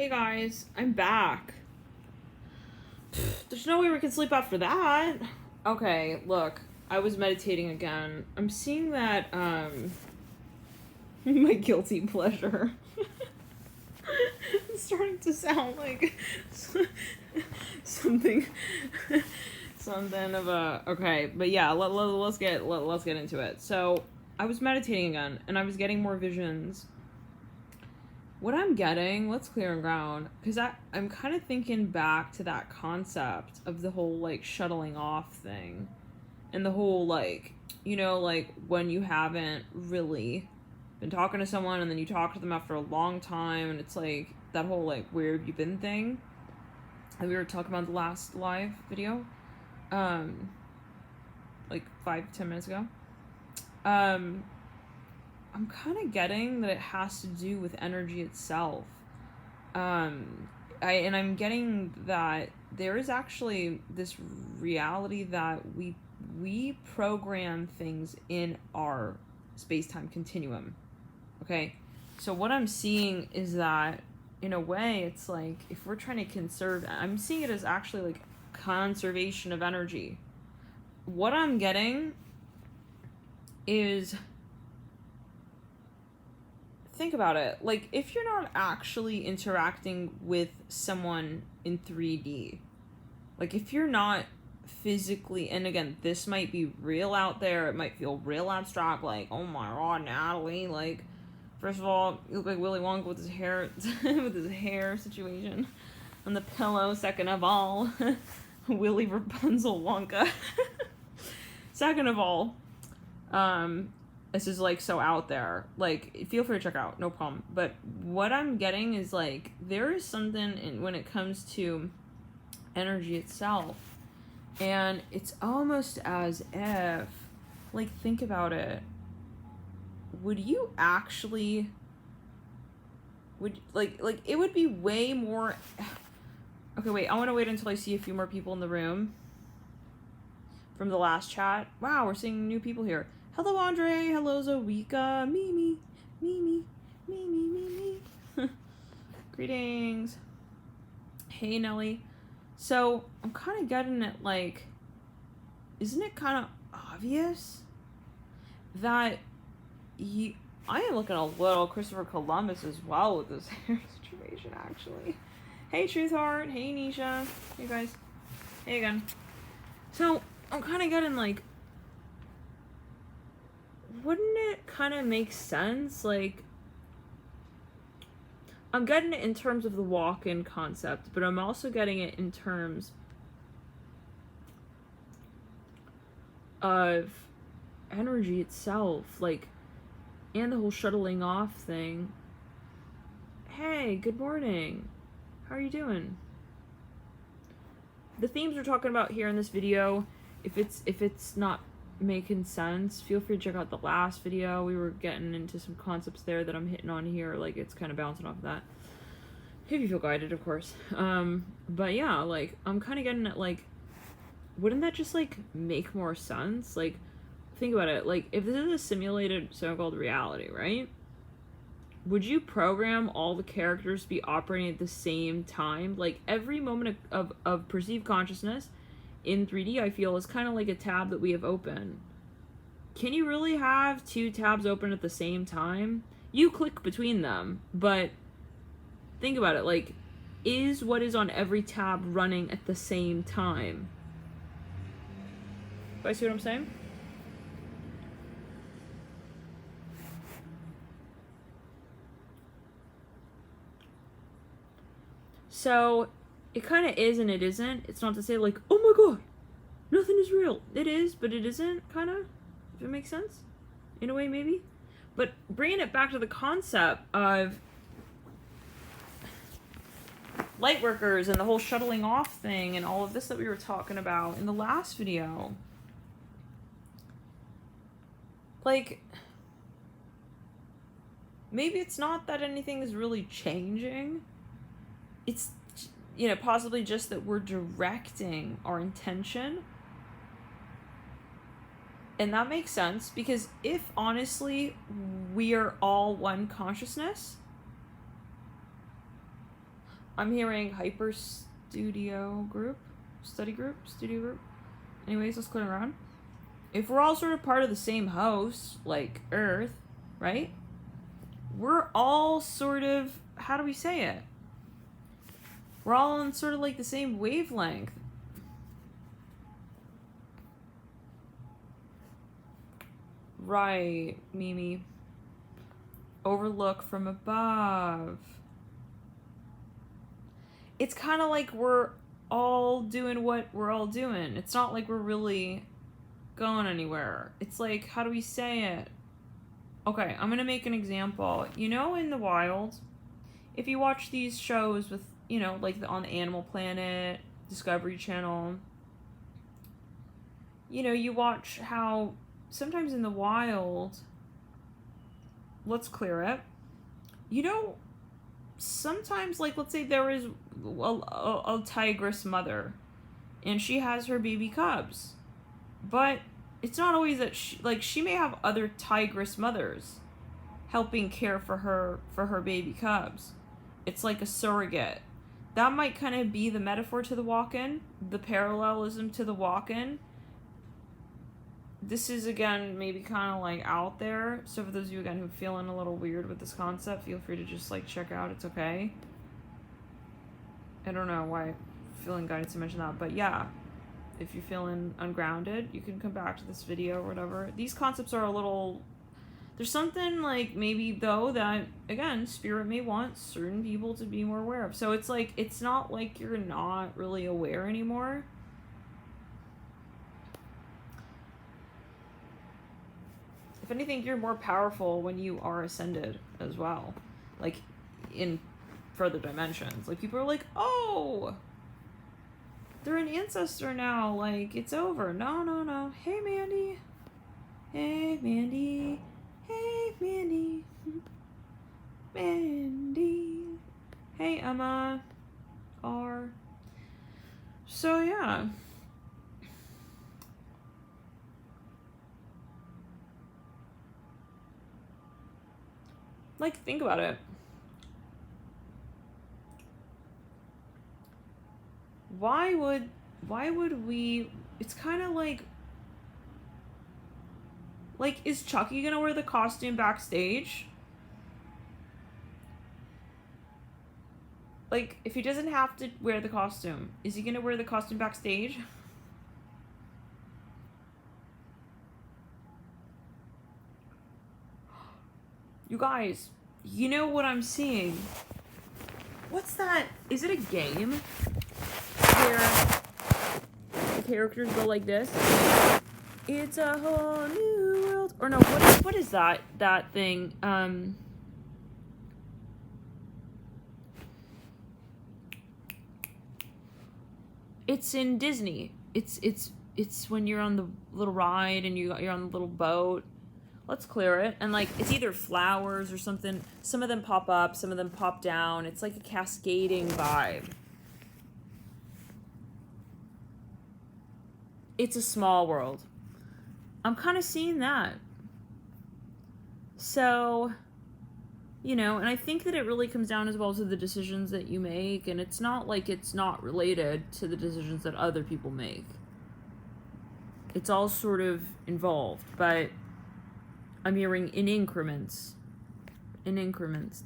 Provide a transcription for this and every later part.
Hey guys, I'm back. There's no way we can sleep after that. Okay, look, I was meditating again. I'm seeing that, my guilty pleasure. It's starting to sound like something of a, okay, but yeah, let's get into it. So, I was meditating again, and I was getting more visions. What I'm getting, let's clear ground, because I'm kind of thinking back to that concept of the whole, like, shuttling off thing. And the whole, like, you know, like, when you haven't really been talking to someone, and then you talk to them after a long time, and it's, like, that whole, like, where have you been thing that we were talking about in the last live video, like, 5-10 minutes ago. I'm kind of getting that it has to do with energy itself. I'm getting that there is actually this reality that we program things in our space-time continuum. Okay? So what I'm seeing is that, in a way, it's like, if we're trying to conserve, I'm seeing it as actually like conservation of energy. What I'm getting is, think about it, like, if you're not actually interacting with someone in 3D, like, if you're not physically, and again, this might be real out there, it might feel real abstract, like, oh my god, Natalie, like, first of all, you look like Willy Wonka with his hair with his hair situation on the pillow. Second of all, Willy Rapunzel Wonka. Second of all, this is, like, so out there. Like, feel free to check out, no problem. But what I'm getting is, like, there is something when it comes to energy itself. And it's almost as if, like, think about it. Would you actually... Like, it would be way more... Okay, wait, I want to wait until I see a few more people in the room from the last chat. Wow, we're seeing new people here. Hello, Andre. Hello, Zoika. Mimi. Greetings. Hey, Nelly. So, I'm kind of getting it, like, isn't it kind of obvious that I am looking a little Christopher Columbus as well with this hair situation, actually. Hey, Truthheart. Hey, Nisha. Hey, guys. Hey, again. So, I'm kind of getting, like, wouldn't it kind of make sense? Like, I'm getting it in terms of the walk-in concept, but I'm also getting it in terms of energy itself, like, and the whole shuttling off thing. Hey, good morning. How are you doing? The themes we're talking about here in this video, if it's not making sense, feel free to check out the last video. We were getting into some concepts there that I'm hitting on here, like, it's kind of bouncing off of that, if you feel guided, of course. But yeah, like, I'm kind of getting at, like, wouldn't that just, like, make more sense? Like, think about it, like, if this is a simulated so-called reality, right, would you program all the characters to be operating at the same time? Like, every moment of perceived consciousness in 3D, I feel, is kind of like a tab that we have open. Can you really have two tabs open at the same time? You click between them, but think about it, like, is what is on every tab running at the same time? Do I see what I'm saying? So, it kind of is and it isn't. It's not to say, like, oh my god, nothing is real. It is, but it isn't, kind of, if it makes sense. In a way, maybe. But bringing it back to the concept of light workers and the whole shuttling off thing and all of this that we were talking about in the last video. Like, maybe it's not that anything is really changing. It's, you know, possibly just that we're directing our intention. And that makes sense, because if, honestly, we are all one consciousness, I'm hearing hyper studio group. Anyways, let's clear around. If we're all sort of part of the same house, like Earth, right? We're all sort of, how do we say it? We're all on sort of like the same wavelength. Right, Mimi. Overlook from above. It's kind of like we're all doing what we're all doing. It's not like we're really going anywhere. It's like, how do we say it? Okay, I'm gonna make an example. You know, in the wild, if you watch these shows with, you know, like on the Animal Planet, Discovery Channel, you know, you watch how sometimes in the wild, let's clear it. You know, sometimes, like, let's say there is a tigress mother and she has her baby cubs, but it's not always that she may have other tigress mothers helping care for her baby cubs. It's like a surrogate. That might kind of be the metaphor to the walk-in, the parallelism to the walk-in. This is, again, maybe kind of like out there. So for those of you, again, who are feeling a little weird with this concept, feel free to just like check out. It's okay. I don't know why I'm feeling guided to mention that, but yeah, if you're feeling ungrounded, you can come back to this video or whatever. These concepts are a little, there's something like maybe though that, again, spirit may want certain people to be more aware of. So it's like, it's not like you're not really aware anymore. If anything, you're more powerful when you are ascended as well. Like, in further dimensions. Like, people are like, oh, they're an ancestor now. Like, it's over. No, no, no. Hey, Mandy. Hey, Mandy. Hey, Mandy. Mandy. Hey, Emma. R. So, yeah. Like, think about it. Why would we, it's kind of like, is Chucky gonna wear the costume backstage? Like, if he doesn't have to wear the costume, is he gonna wear the costume backstage? You guys, you know what I'm seeing? What's that? Is it a game where the characters go like this? It's a whole new world. Or no, what is that thing? It's in Disney. It's when you're on the little ride and you're on the little boat. Let's clear it. And like, it's either flowers or something. Some of them pop up, some of them pop down. It's like a cascading vibe. It's a small world. I'm kind of seeing that. So, you know, and I think that it really comes down as well to the decisions that you make. And it's not like it's not related to the decisions that other people make. It's all sort of involved, but I'm hearing in increments. In increments.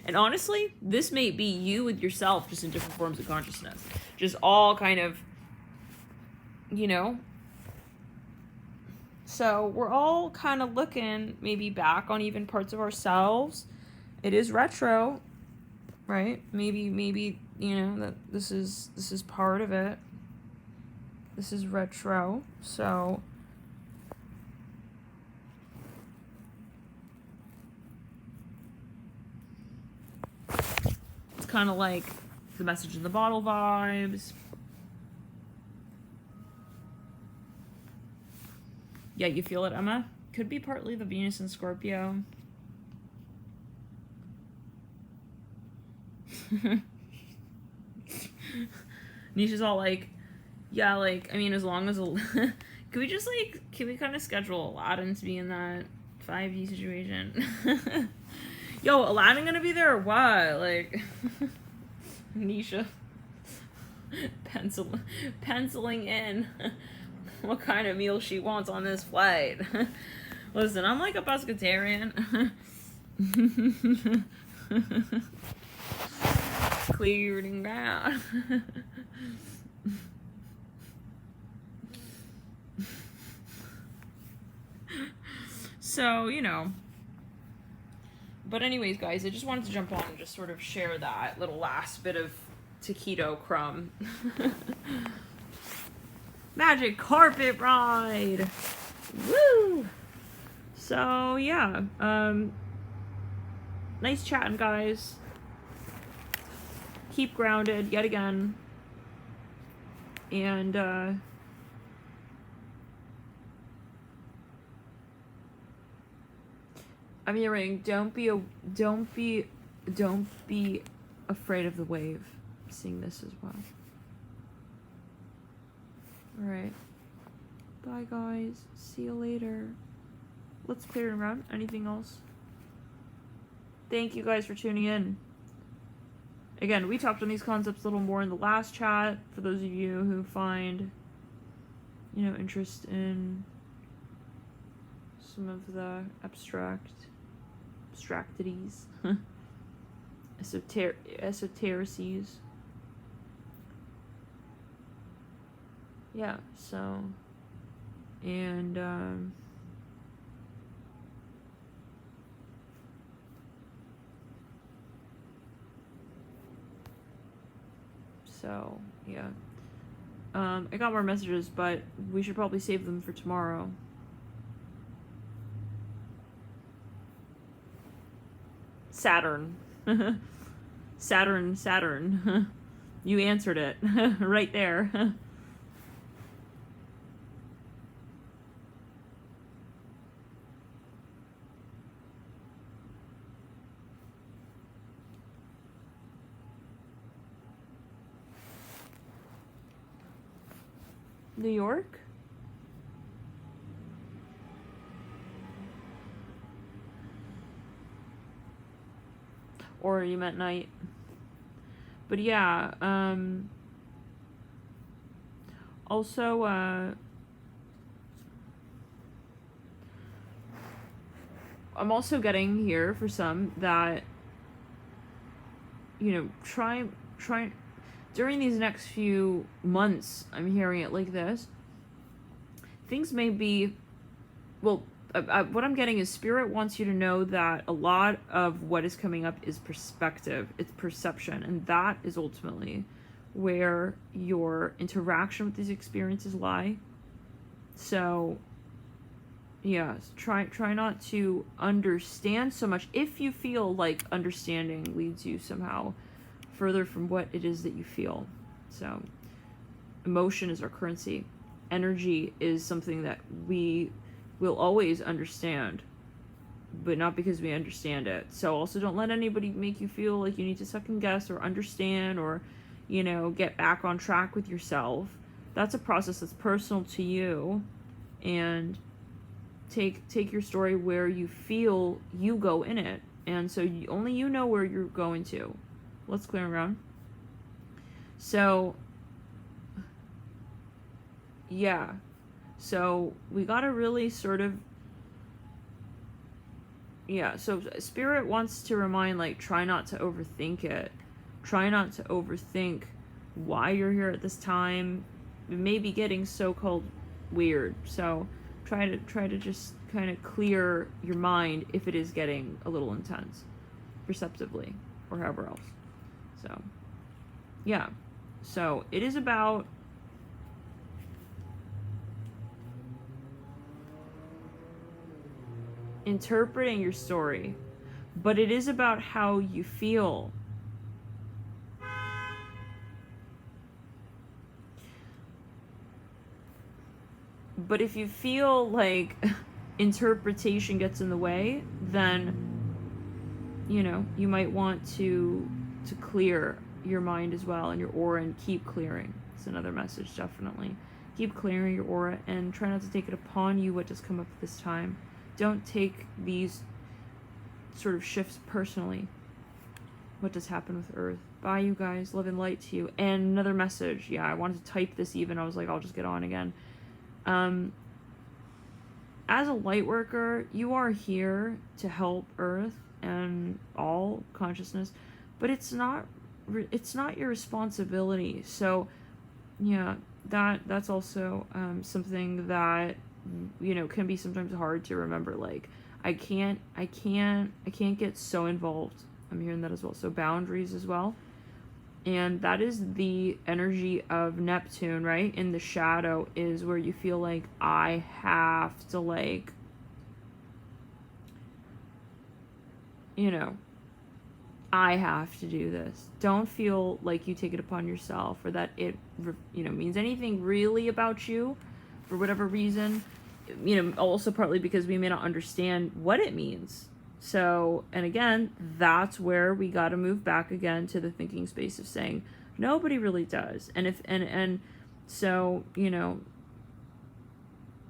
And honestly, this may be you with yourself, just in different forms of consciousness. Just all kind of, you know. So we're all kind of looking maybe back on even parts of ourselves. It is retro, right? Maybe, you know, that this is part of it. This is retro, so it's kind of like the message in the bottle vibes. Yeah, you feel it, Emma? Could be partly the Venus and Scorpio. Nisha's all like, yeah, like, I mean, as long as, can we kind of schedule Aladdin to be in that 5D situation. Yo, Aladdin gonna be there or what? Like, Nisha penciling in what kind of meal she wants on this flight. Listen, I'm like a pescatarian. Clearing ground. So, you know. But anyways, guys, I just wanted to jump on and just sort of share that little last bit of taquito crumb. Magic carpet ride! Woo! So, yeah. Nice chatting, guys. Keep grounded, yet again. And, I'm hearing, don't be afraid of the wave. I'm seeing this as well. Alright. Bye, guys. See you later. Let's clear it around. Anything else? Thank you guys for tuning in. Again, we talked on these concepts a little more in the last chat. For those of you who find, you know, interest in some of the abstractities, esotericies. Yeah, so, and, so, yeah. I got more messages, but we should probably save them for tomorrow. Saturn. Saturn. You answered it. Right there. New York? Or you meant night. But yeah, also, I'm also getting here for some that, you know, try during these next few months, I'm hearing it like this, things may be, well, what I'm getting is Spirit wants you to know that a lot of what is coming up is perspective, it's perception, and that is ultimately where your interaction with these experiences lie. So, yeah, try not to understand so much if you feel like understanding leads you somehow further from what it is that you feel. So, emotion is our currency. Energy is something that we will always understand, but not because we understand it. So also don't let anybody make you feel like you need to second guess or understand or, you know, get back on track with yourself. That's a process that's personal to you, and take your story where you feel you go in it. And so only you know where you're going to. Let's clear around. So, yeah. So, we gotta really sort of, yeah, so Spirit wants to remind, like, try not to overthink it. Try not to overthink why you're here at this time. It may be getting so-called weird. So, try to just kind of clear your mind if it is getting a little intense, perceptively, or however else. So, yeah. So, it is about interpreting your story, but it is about how you feel. But if you feel like interpretation gets in the way, then, you know, you might want to clear your mind as well and your aura, and keep clearing. It's another message, definitely. Keep clearing your aura and try not to take it upon you what does come up this time. don't take these sort of shifts personally. What does happen with Earth? Bye, you guys. Love and light to you. And another message. Yeah, I wanted to type this even. I was like, I'll just get on again. As a light worker, you are here to help Earth and all consciousness, but it's not your responsibility. So, yeah, that's also something that, you know, can be sometimes hard to remember. Like, I can't get so involved. I'm hearing that as well. So boundaries as well. And that is the energy of Neptune, right? In the shadow is where you feel like I have to, like, you know, I have to do this. Don't feel like you take it upon yourself or that it, you know, means anything really about you for whatever reason. You know, also partly because we may not understand what it means. So, and again, that's where we got to move back again to the thinking space of saying nobody really does. And if, and so, you know,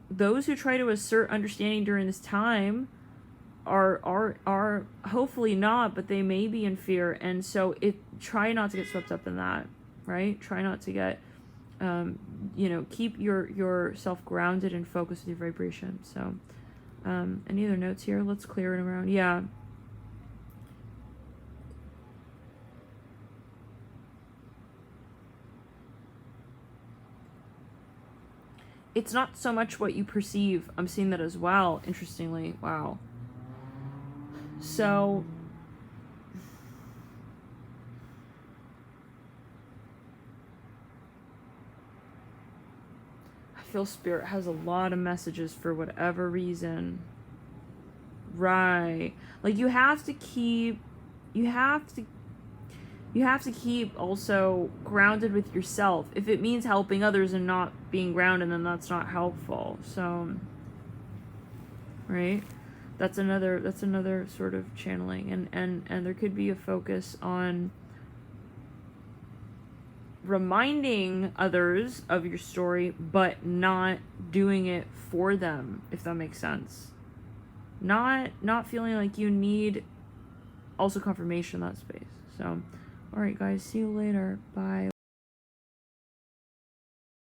those who try to assert understanding during this time are hopefully not, but they may be in fear. And so try not to get swept up in that, right? Try not to get, you know, keep yourself grounded and focused with your vibration. So, any other notes here? Let's clear it around. Yeah. It's not so much what you perceive. I'm seeing that as well, interestingly. Wow. So, I feel Spirit has a lot of messages for whatever reason. Right. Like, you have to keep also grounded with yourself. If it means helping others and not being grounded, then that's not helpful. So, right? That's another sort of channeling. And there could be a focus on reminding others of your story, but not doing it for them, if that makes sense. Not feeling like you need also confirmation in that space. So, all right, guys, see you later. Bye.